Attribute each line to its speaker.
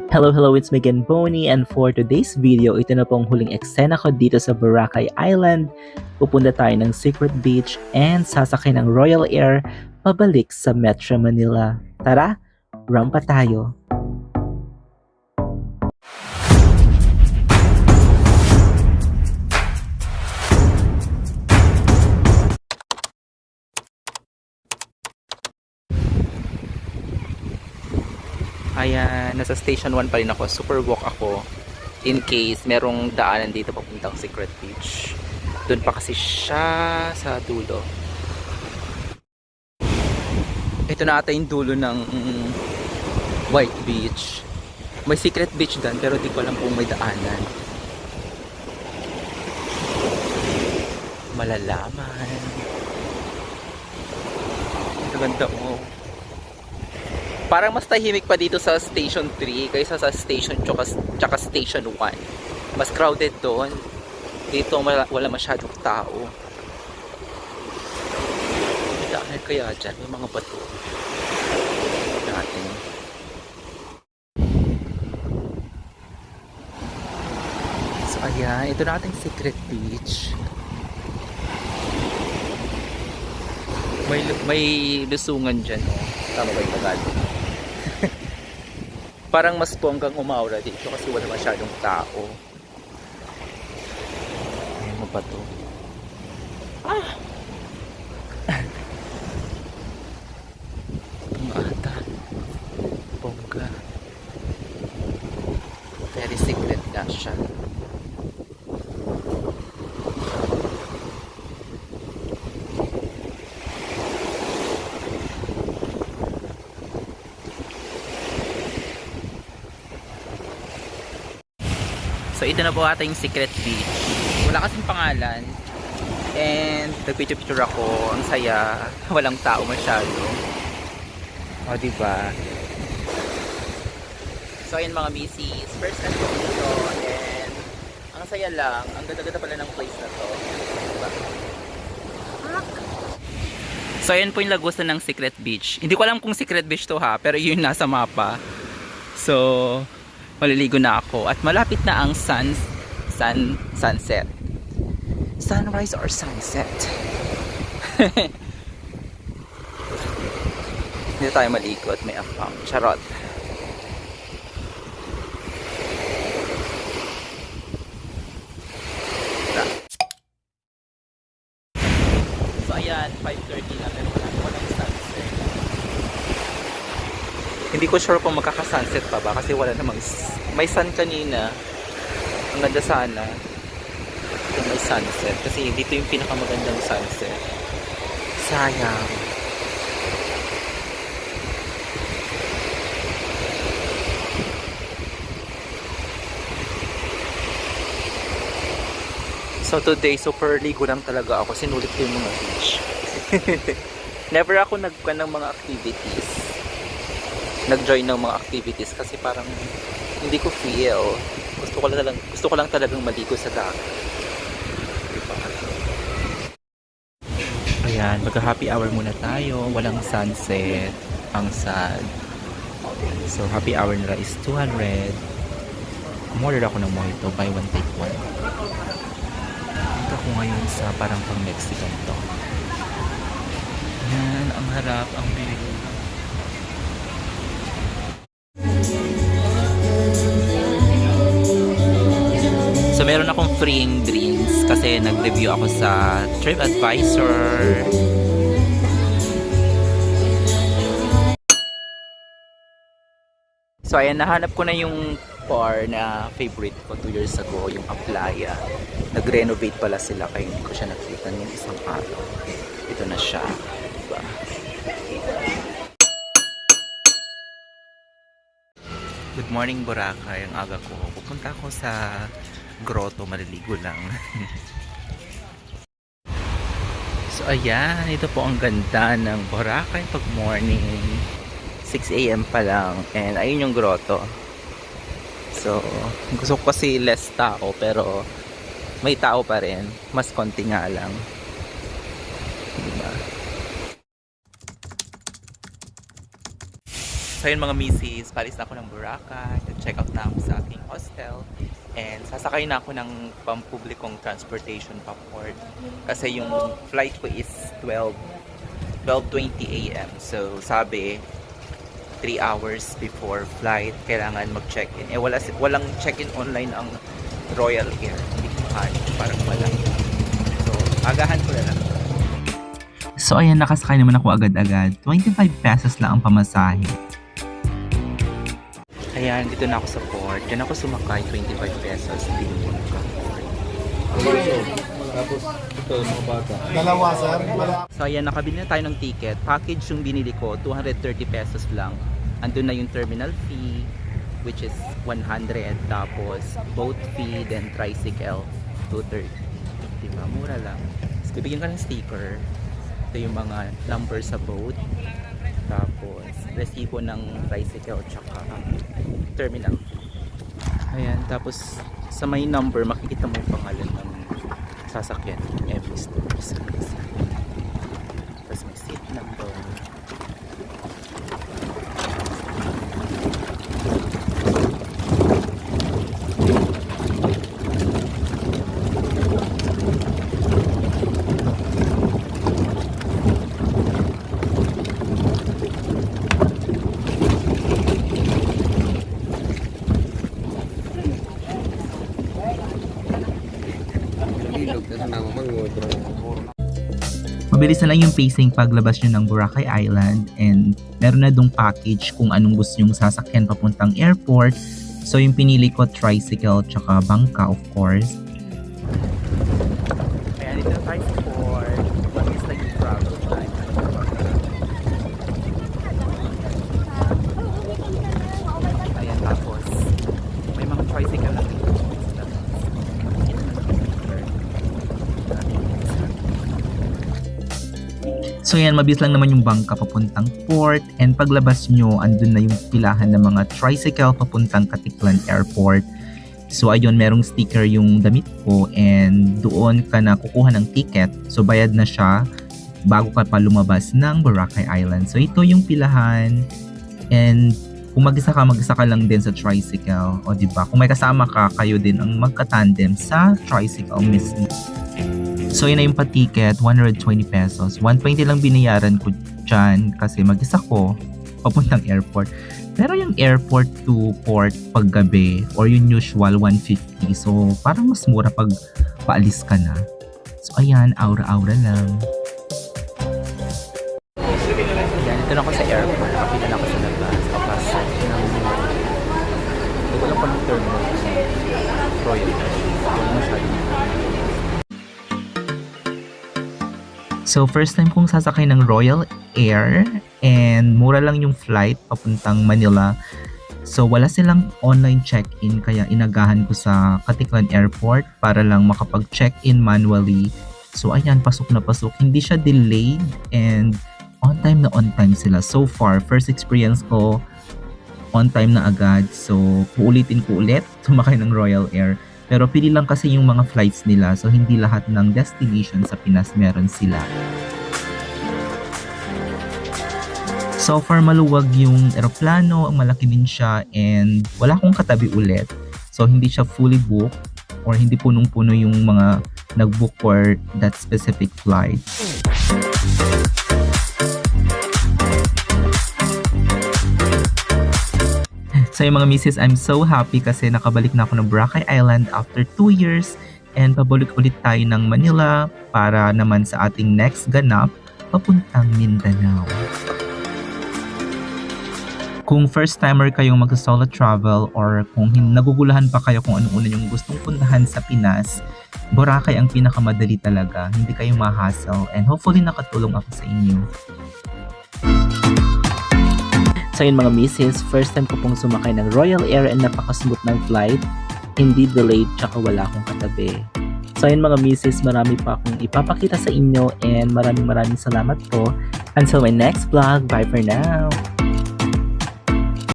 Speaker 1: Hello, hello, it's Megan Boney and for today's video, ito na pong huling eksena ko dito sa Boracay Island. Pupunta tayo ng Secret Beach and sasakay ng Royal Air pabalik sa Metro Manila. Tara, run pa tayo!
Speaker 2: Ayan, nasa station 1 pa rin ako. Super walk ako in case merong daanan dito papuntang Secret Beach. Doon pa kasi siya sa dulo. Ito na ata yung dulo ng White Beach. May Secret Beach doon pero di ko alam kung may daanan. Malalaman. Ito ganda mo. Parang mas tahimik pa dito sa Station 3 kaysa sa Station tsaka Station 1. Mas crowded doon. Dito wala masyadong tao. May daanan kaya dyan. May mga bato. Natin. So ayan, ito na ating Secret Beach. May lusungan dyan, oh. Tama ba yung Tagalog? Parang mas bonggang umaura dito kasi wala masyadong tao. Ayan mo ba to? Ah! Ang ata. Bongga. Very secret na siya. So ito na po ata yung Secret Beach. Wala kasing pangalan. And nagpicture-picture ako. Ang saya. Walang tao masyado. O diba? So ayun mga misis. First time ko dito. And ang saya lang. Ang ganda-ganda pala ng place na to. Diba? So ayun po yung lagusan ng Secret Beach. Hindi ko alam kung Secret Beach to ha. Pero yun nasa mapa. So maliligo na ako at malapit na ang sunset. Sunrise or sunset. Hindi tayo maligo at may afam. Charot. So ayan, 5:30 na pero walang sunset. Hindi ko sure kung magkaka-sunset pa ba kasi wala namang may sun kanina. Ang ganda sana kung may sunset kasi dito yung pinakamagandang sunset. Sayang. So today super ligo lang talaga ako. Sinulit ko yung mga beach. Never ako nagkuhan ng mga activities. Nag-join ng mga activities kasi parang hindi ko feel. Gusto ko lang talagang maligo sa dagat. Diba? Ayan, magka-happy hour muna tayo. Walang sunset. Ang sad. So, happy hour nila is 200. Umorder ako ng mojito. Buy one, take one. Dito ako ngayon sa parang pang Mexican to. Ayan, ang harap, ang view. So meron akong freeing drinks kasi nag-review ako sa TripAdvisor. So ayan, nahanap ko na yung bar na favorite ko 2 years ago, yung Aplaya. Nag-renovate pala sila kaya hindi ko siya nakita yung isang araw. Ito na siya. Diba? Good morning Boracay, ang aga ko. Pupunta ako sa grotto, maliligo lang. So ayan, ito po ang ganda ng Boracay pag morning. 6 AM pa lang and ayun yung grotto. So gusto ko kasi less tao pero may tao pa rin, mas konti nga lang. Diba? So So yun mga misis, palis na ako ng Boracay, check out na ako sa aking hostel, and sasakay na ako ng pampublikong transportation pa port. Kasi yung flight ko is 12:20 a.m. So sabi, 3 hours before flight, kailangan mag-check-in. Walang check-in online ang Royal Air. Hindi ko kaya, parang wala. So, agahan ko na lang.
Speaker 1: So ayan, nakasakay naman ako agad-agad. 25 pesos lang ang pamasahe.
Speaker 2: Ayan, dito na ako sa port. Diyan ako sumakay, 25 pesos din.
Speaker 3: Tapos ito, mga bata.
Speaker 4: Dalawa, sir.
Speaker 2: So ayan, nakabili na tayo ng ticket. Package yung binili ko, 230 pesos lang. Andun na yung terminal fee, which is 100. Tapos boat fee, then tricycle, 230. Diba? Mura lang. Tapos bibigyan ka ng sticker. Ito yung mga number sa boat. Tapos resibo ng tricycle tsaka terminal. Ayan, tapos sa may number makikita mo yung pangalan ng sasakyan, every store sa isa. Tapos may seat number.
Speaker 1: Mabilis na lang yung pacing paglabas nyo ng Boracay Island, and meron na dong package kung anong gusto nyong sasakyan papuntang airport. So yung pinili ko, tricycle tsaka bangka, of course.
Speaker 2: Ayan, dito na tayo sa port. Mabilis lang yung travel time. Ayan, tapos may mga tricycle na dito.
Speaker 1: So yan, mabilis lang naman yung bangka papuntang port, and paglabas nyo, andun na yung pilahan ng mga tricycle papuntang Katiklan Airport. So ayun, merong sticker yung damit ko, and doon ka na kukuha ng ticket. So bayad na siya bago ka pa lumabas ng Boracay Island. So ito yung pilahan, and kung mag-isa ka lang din sa tricycle, o diba? Kung may kasama ka, kayo din ang magka-tandem sa tricycle mismo. So yun na yung pa-ticket, 120 pesos. 120 lang binayaran ko dyan kasi mag-isa ko papuntang airport. Pero yung airport to port paggabi or yung usual 150. So parang mas mura pag paalis ka na. So ayan, aura-aura lang.
Speaker 2: Yan, ito na ako sa airport. Nakapila na ako sa labas. Kapasok ng... Ito lang pa ng terminal. Royal. Wala masyadong.
Speaker 1: So first time kong sasakay ng Royal Air, and mura lang yung flight papuntang Manila. So wala silang online check-in, kaya inagahan ko sa Katiklan Airport para lang makapag-check-in manually. So ayan, pasok na pasok. Hindi siya delayed, and on time sila. So far, first experience ko, on time na agad. So uulitin ko ulit, sumakay ng Royal Air. Pero pili lang kasi yung mga flights nila, so hindi lahat ng destination sa Pinas meron sila. So far, maluwag yung eroplano, malaki din siya, and wala akong katabi ulit. So hindi siya fully booked, or hindi punong-puno yung mga nag-book for that specific flight. So yung mga misis, I'm so happy kasi nakabalik na ako ng Boracay Island after 2 years, and pabalik ulit tayo ng Manila para naman sa ating next ganap papuntang Mindanao. Kung first timer kayong mag-solo travel, or kung nagugulahan pa kayo kung anong una yung gustong puntahan sa Pinas, Boracay ang pinakamadali talaga. Hindi kayo ma-hassle, and hopefully nakatulong ako sa inyo.
Speaker 5: So yun mga misis, first time ko pong sumakay ng Royal Air, and napakasmooth ng flight. Hindi delayed, tsaka wala akong katabi. So yun mga misis, marami pa akong ipapakita sa inyo, and maraming salamat po. Until my next vlog, bye for now!